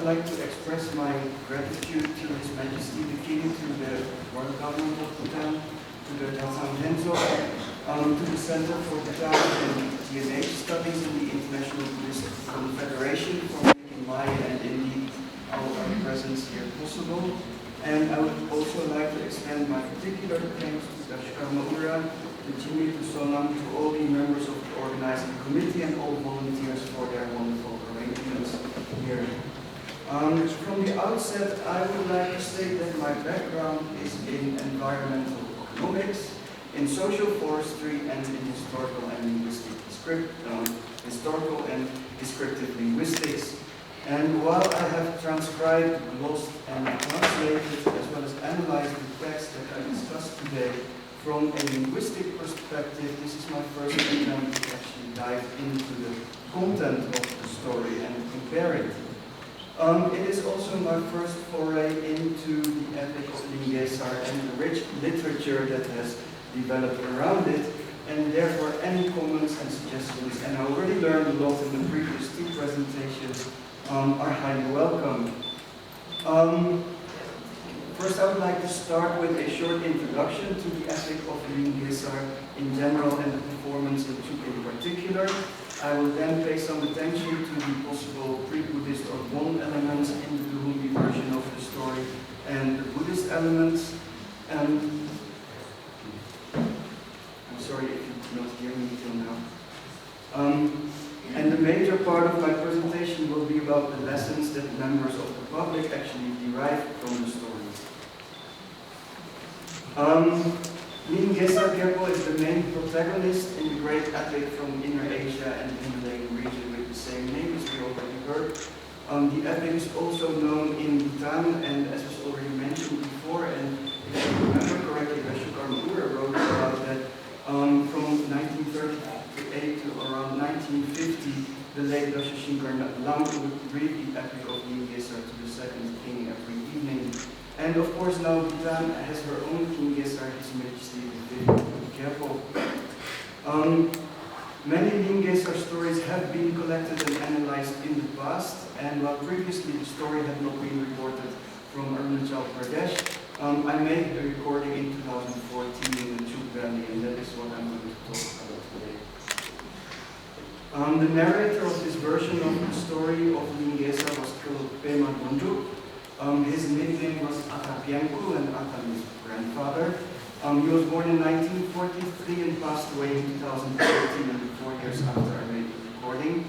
would like to express my gratitude to His Majesty the King, to the Royal Government of Bhutan, to the Dalsan Genzo, to the Center for Bhutan and GNH Studies in the International Buddhist Confederation for making my and indeed our presence here possible. And I would also like to extend my particular thanks to Dashkarma Ura, to Jimmy, to Sonam, to all the members of the organizing committee and all volunteers for their wonderful arrangements here. From the outset, I would like to state that my background is in environmental economics, in social forestry, and in historical and descriptive linguistics. And while I have transcribed, glossed, and translated, as well as analyzed the text that I discussed today from a linguistic perspective, this is my first attempt to actually dive into the content of the story and compare it. It is also my first foray into the epic of Ling Gesar and the rich literature that has developed around it, and therefore any comments and suggestions, and I already learned a lot in the previous two presentations, are highly welcome. First, I would like to start with a short introduction to the epic of Ling Gesar in general and the performance of Chuk in particular. I will then pay some attention to the possible pre-Buddhist or Bon elements in the Duhumbi version of the story and the Buddhist elements. I'm sorry if you cannot hear me till now. And the major part of my presentation will be about the lessons that members of the public actually derive from the story. Ling Gesar Khepo is the main protagonist in the great epic from Inner Asia and the Himalayan region with the same name, as we already heard. The epic is also known in Bhutan, and as was already mentioned before, and if you remember correctly, Dashkarma Ura wrote about that from 1938 to around 1950, the late Dashashinkar Lam would read the epic of Ling Gesar to the second king every evening. And of course now Bhutan has her own King Gesar, His Majesty the Khepo. Many Ling Gesar stories have been collected and analyzed in the past, and while previously the story had not been reported from Arunachal Pradesh, I made a recording in 2014 in the Chuk Valley, and that is what I'm going to talk about today. The narrator of this version of the story of Ling Gesar was called Pema Dunduk. His nickname was Atapienku, and Ata his grandfather. He was born in 1943 and passed away in 2013, and 4 years after I made the recording.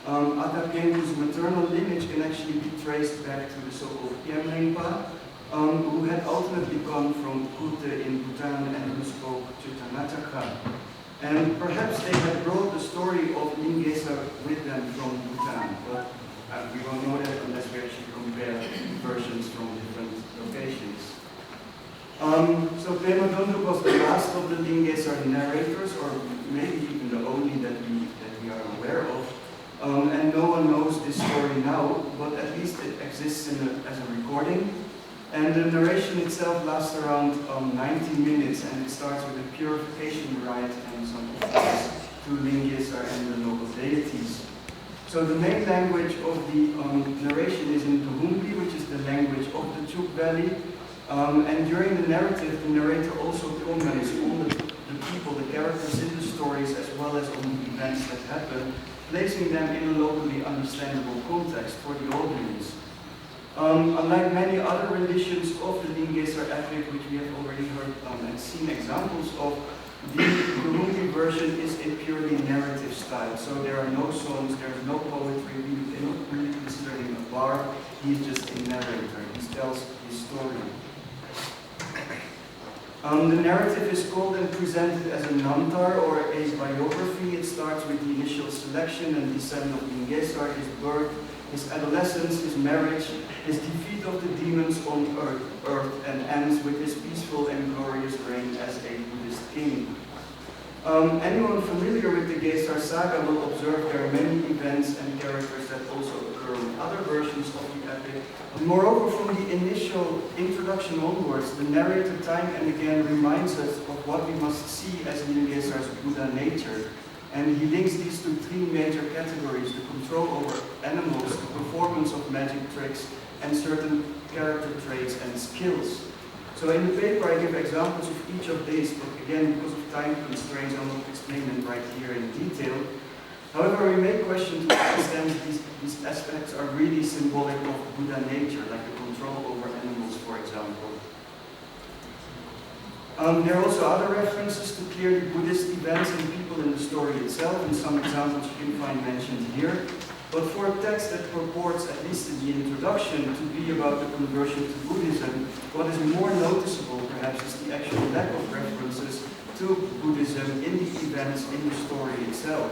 Atapienku's maternal lineage can actually be traced back to the so-called Piemlengpa, who had ultimately come from Kute in Bhutan and who spoke Chutanachaka. And perhaps they had brought the story of Ling Gesar with them from Bhutan, but we won't know that unless we actually compare versions from different locations. So Pema Dunduk was the last of the Ling Gesar narrators, or maybe even the only that we are aware of. And no one knows this story now, but at least it exists as a recording. And the narration itself lasts around 90 minutes, and it starts with a purification rite and some offerings to Ling Gesar and the local deities. So the main language of the narration is in Duhumbi, which is the language of the Chuk Valley. And during the narrative, the narrator also comments on the people, the characters in the stories, as well as on the events that happen, placing them in a locally understandable context for the audience. Unlike many other renditions of the Ling Gesar epic, which we have already heard and seen examples of, the Duhumbi version is a purely narrative style. So there are no songs, there is no poetry, we cannot really consider him a bard, he is just a narrator, he tells his story. The narrative is called and presented as a namtar, or a biography. It starts with the initial selection and descent of Ling Gesar, his birth, his adolescence, his marriage, his defeat of the demons on earth, and ends with his peaceful and glorious reign as a Buddhist king. Anyone familiar with the Gesar saga will observe there are many events and characters that also occur in other versions of the epic. Moreover, from the initial introduction onwards, the narrator time and again reminds us of what we must see as Ling Gesar's Buddha nature. And he links these to three major categories: the control over animals, the performance of magic tricks, and certain character traits and skills. So in the paper I give examples of each of these, but again, because of time constraints, I'll not explain them right here in detail. However, we may question to what extent these aspects are really symbolic of Buddha nature, like the control over animals, for example. There are also other references to clearly Buddhist events and people in the story itself, and some examples you can find mentioned here. But for a text that purports, at least in the introduction, to be about the conversion to Buddhism, what is more noticeable, perhaps, is the actual lack of references to Buddhism in the events in the story itself.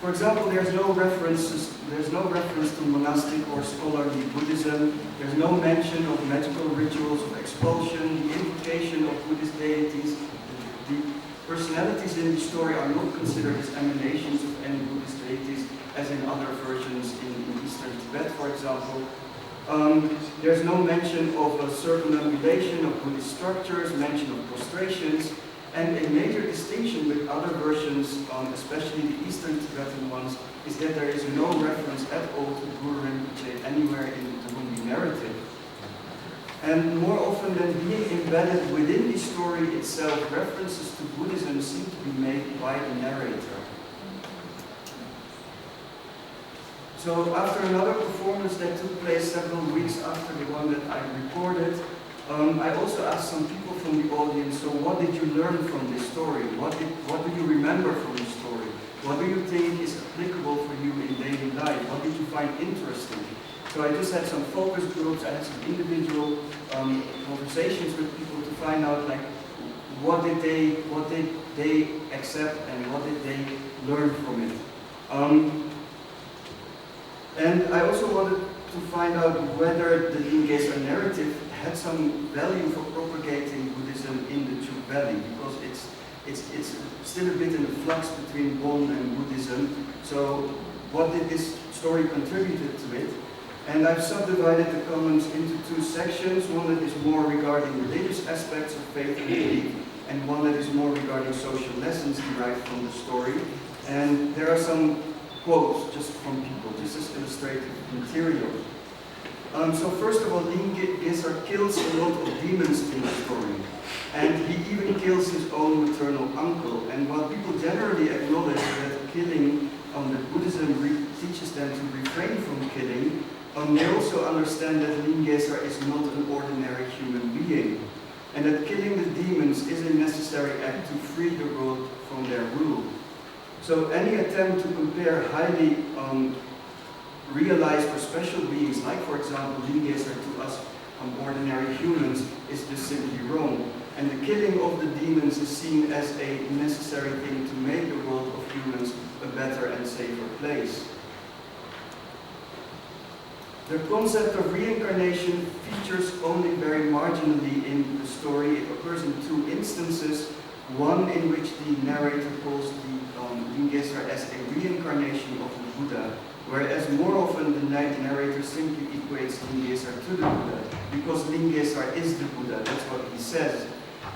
For example, there's no reference to monastic or scholarly Buddhism. There's no mention of magical rituals of expulsion, the invocation of Buddhist deities. The personalities in the story are not considered as emanations of any Buddhist deities, as in other versions in Eastern Tibet, for example. There's no mention of a circumambulation of Buddhist structures, mention of prostrations, and a major distinction with other versions, especially the Eastern Tibetan ones, is that there is no reference at all to Guru Rinpoche anywhere in the Duhumbi narrative. And more often than being embedded within the story itself, references to Buddhism seem to be made by the narrator. So after another performance that took place several weeks after the one that I recorded, I also asked some people from the audience, so what did you learn from this story? What do you remember from the story? What do you think is applicable for you in daily life? What did you find interesting? So I just had some focus groups, I had some individual conversations with people to find out, like, what did they accept and what did they learn from it. And I also wanted to find out whether the Gesar narrative had some value for propagating Buddhism in the Chuk Valley, because it's still a bit in the flux between Bon and Buddhism. So what did this story contribute to it? And I've subdivided the comments into two sections, one that is more regarding religious aspects of faith and belief, and one that is more regarding social lessons derived from the story. And there are some quotes just from people, just as illustrative material. So first of all, Gesar kills a lot of demons in the story, and he even kills his own maternal uncle. And while people generally acknowledge that killing, that Buddhism teaches them to refrain from killing, they also understand that Gesar is not an ordinary human being, and that killing the demons is a necessary act to free the world from their rule. So any attempt to compare highly realized or special beings, like for example Gesar, to us ordinary humans, is just simply wrong. And the killing of the demons is seen as a necessary thing to make the world of humans a better and safer place. The concept of reincarnation features only very marginally in the story. It occurs in two instances, one in which the narrator calls the Gesar as a reincarnation of the Buddha, whereas more often the narrator simply equates Gesar to the Buddha, because Gesar is the Buddha, that's what he says.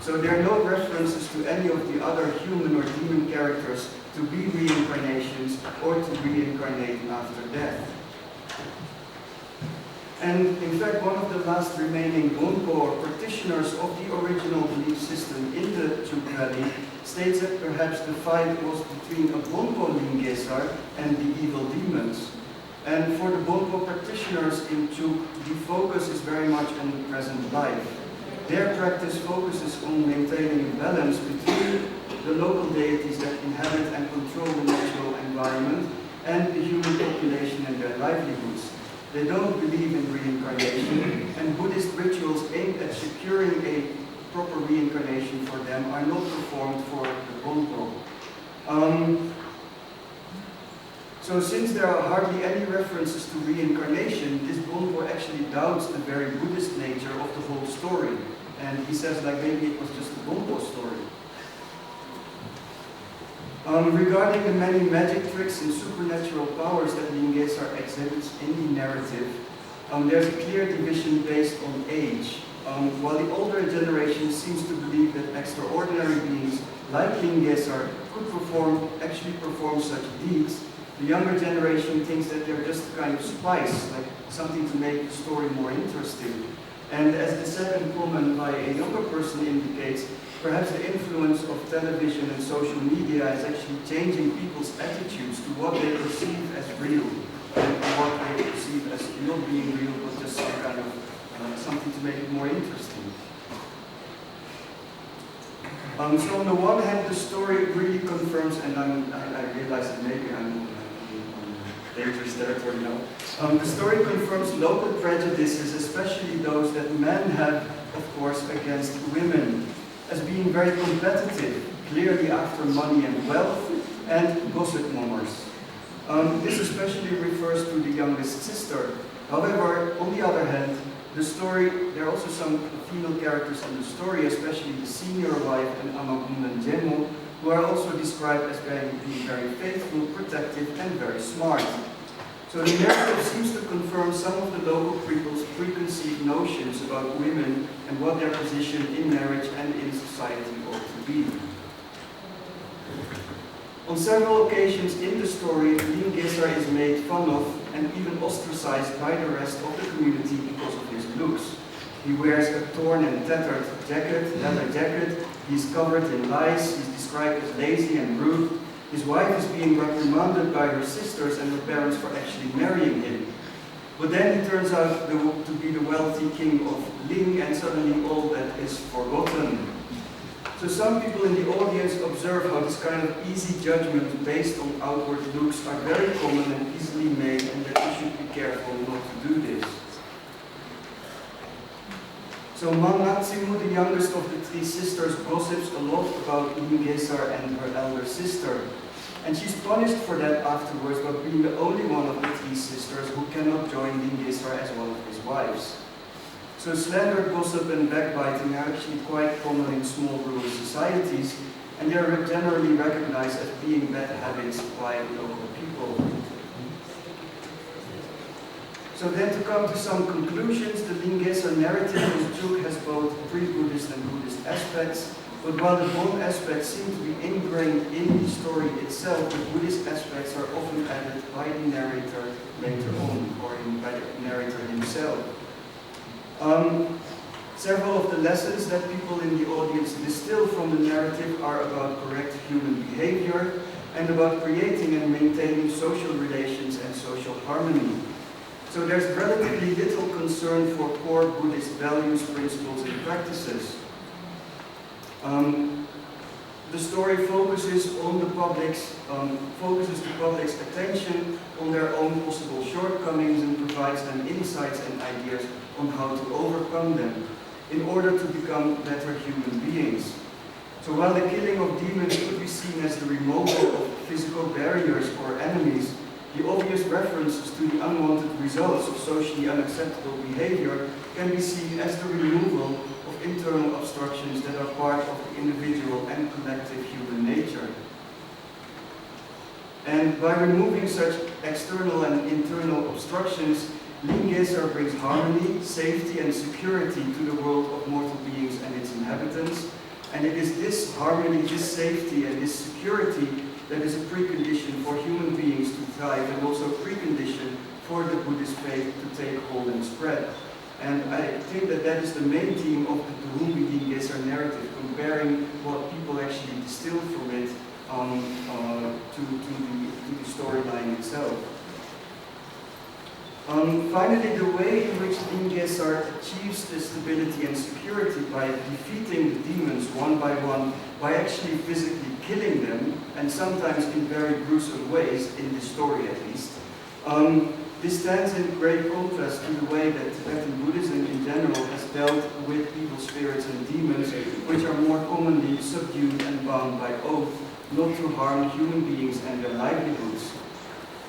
So there are no references to any of the other human or demon characters to be reincarnations or to reincarnate after death. And in fact, one of the last remaining Bonpo, or practitioners of the original belief system in the Chuk Valley, states that perhaps the fight was between a Bonpo Gesar and the evil demons. And for the Bonpo practitioners in Chuk, the focus is very much on the present life. Their practice focuses on maintaining a balance between the local deities that inhabit and control the natural environment and the human population and their livelihoods. They don't believe in reincarnation, and Buddhist rituals aimed at securing a proper reincarnation for them are not performed for the Bonpo. So since there are hardly any references to reincarnation, this Bonpo actually doubts the very Buddhist nature of the whole story. And he says, like, maybe it was just a Bonpo story. Regarding the many magic tricks and supernatural powers that Gesar exhibits in the narrative, there's a clear division based on age. While the older generation seems to believe that extraordinary beings like Gesar could actually perform such deeds, the younger generation thinks that they're just a kind of spice, like something to make the story more interesting. And as the second comment by a younger person indicates, perhaps the influence of television and social media is actually changing people's attitudes to what they perceive as real, and what they perceive as not being real, but just some kind of something to make it more interesting. So on the one hand, the story really confirms, and I realize that maybe I'm dangerous territory now. The story confirms local prejudices, especially those that men have, of course, against women, as being very competitive, clearly after money and wealth, and gossip mongers. This especially refers to the youngest sister. However, on the other hand, the story, there are also some female characters in the story, especially the senior wife and Amagun and Jemo, who are also described as being very faithful, protective, and very smart. So the narrative seems to confirm some of the local people's preconceived notions about women and what their position in marriage and in society ought to be. On several occasions in the story, Ling Gesar is made fun of and even ostracized by the rest of the community because of his looks. He wears a torn and tattered leather jacket, he's covered in lice, he's described as lazy and rude. His wife is being reprimanded by her sisters and her parents for actually marrying him. But then he turns out to be the wealthy king of Ling, and suddenly all that is forgotten. So some people in the audience observe how this kind of easy judgment based on outward looks are very common and easily made, and that we should be careful not to do this. So Mangatsimu, the youngest of the three sisters, gossips a lot about Ling Gesar and her elder sister. And she's punished for that afterwards by being the only one of the three sisters who cannot join Ling Gesar as one of his wives. So slander, gossip, and backbiting are actually quite common in small rural societies, and they are generally recognized as being bad habits by local people. So then to come to some conclusions, the Ling Gesar narrative has both pre-Buddhist and Buddhist aspects, but while the Bon aspects seem to be ingrained in the story itself, the Buddhist aspects are often added by the narrator later on, or by the narrator himself. Several of the lessons that people in the audience distill from the narrative are about correct human behavior and about creating and maintaining social relations and social harmony. So there's relatively little concern for core Buddhist values, principles, and practices. The story focuses the public's attention on their own possible shortcomings and provides them insights and ideas on how to overcome them in order to become better human beings. So while the killing of demons could be seen as the removal of physical barriers or enemies, the obvious references to the unwanted results of socially unacceptable behavior can be seen as the removal of internal obstructions that are part of the individual and collective human nature. And by removing such external and internal obstructions, Ling Gesar brings harmony, safety, and security to the world of mortal beings and its inhabitants. And it is this harmony, this safety, and this security that is a precondition for human beings to thrive, and also a precondition for the Buddhist faith to take hold and spread. And I think that that is the main theme of the Duhumbi Ling Gesar narrative, comparing what people actually distill from it to the storyline itself. Finally, the way in which Ling Gesar achieves the stability and security by defeating the demons one by one, by actually physically killing them, and sometimes in very gruesome ways, in this story at least. This stands in great contrast to the way that Tibetan Buddhism in general has dealt with evil spirits and demons, which are more commonly subdued and bound by oath not to harm human beings and their livelihoods.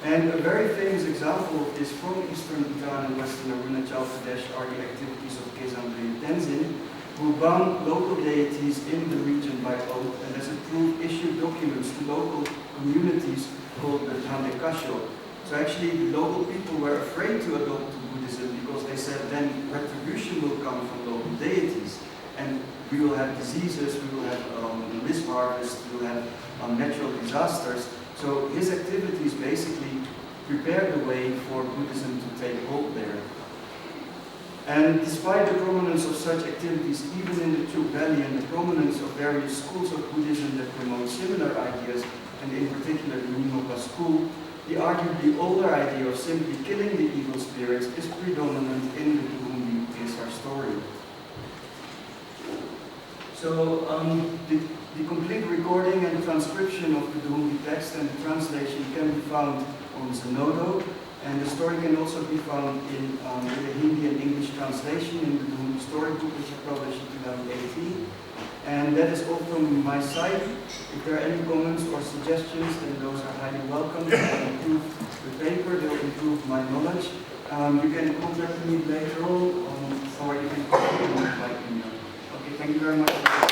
And a very famous example of this from eastern Bhutan and western Arunachal Pradesh are the activities of Gesam Tenzin, who bound local deities in the region by oath and as a proof issued documents to local communities called the Tandekasho. So actually the local people were afraid to adopt Buddhism because they said then retribution will come from local deities, and we will have diseases, we will have misharvest, we will have natural disasters. So his activities basically prepared the way for Buddhism to take hold there. And despite the prominence of such activities, even in the Chuk Valley, and the prominence of various schools of Buddhism that promote similar ideas, and in particular the Nimopa school, the arguably older idea of simply killing the evil spirits is predominant in the Duhumbi Gesar story. So the complete recording and transcription of the Duhumbi text and the translation can be found on Zenodo, and the story can also be found in the Hindi and English translation in the Duhumbi Storybook, which I published in 2018. And that is all from my side. If there are any comments or suggestions, then those are highly welcome. They'll improve the paper, they'll improve my knowledge. You can contact me later on, or you can contact me by email. Okay, thank you very much.